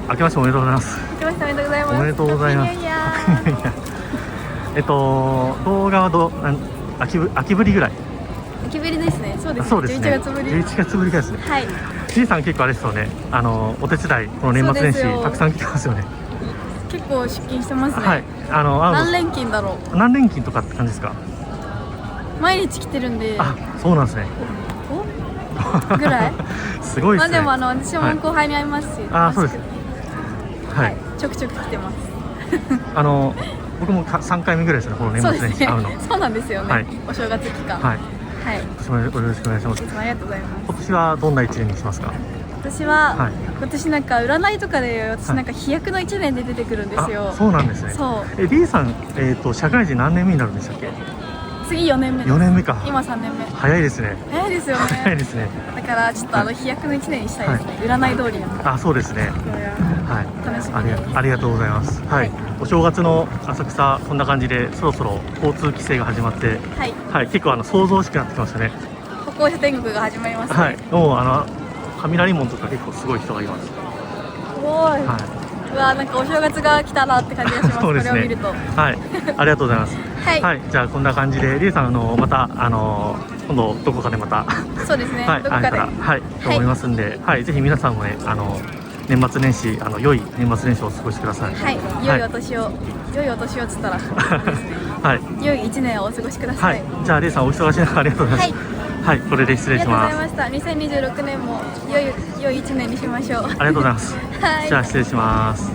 明けましておめでとうございます。明けましておめでとうございます。おめでとうございます。動画は秋ぶりぐらい。秋ぶりですね。そうですね。そうですね。11月ぶり。11月ぶりですね。はい。G さん結構あれですよね。お手伝いこの年末年始たくさん来てますよね。結構出勤してますね。はい。何連勤だろう。何連勤とかって感じですか。毎日来てるんで。そうなんですね。ぐらい。すごいですね。まあでも私も後輩に会いますし。そうです。はい。ちょくちょく来てます。僕も3回目ぐらいですね。この年末年始会うの。そうなんですよね。お正月期間。はい。はい。よろしくお願いします。いつもありがとうございます。今年はどんな1年にしますか。私は今年なんか占いとかで私なんか飛躍の1年で出てくるんですよ。そうなんですね。そう。リーさん社会人何年目になるんでしたっけ。次4年目。4年目か。今3年目。早いですね。早いですよね。早いですね。だからちょっと飛躍の1年にしたいですね。占い通りの。そうですね。はい。楽しみです。ありがとうございます。はい。お正月の浅草こんな感じでそろそろ交通規制が始まって、はい。結構想像しくなってきましたね。歩行者天国が始まりますね。はい。もう雷門とか結構すごい人がいます。すごい。はい。うわなんかお正月が来たなって感じがします。そうですね。これを見ると。はい。ありがとうございます。はい。じゃあこんな感じでリエさんまた今度どこかでまたそうですね。どこかでと思いますんで、ぜひ皆さんもね年末年始良い年末年始をお過ごしください。はい。良いお年をっつったらはい。良い1年をお過ごしください。じゃあリエさんお忙しい中ありがとうございます。はい、これで失礼します。ありがとうございました。2026年も良い1年にしましょう。ありがとうございます。じゃあ失礼します。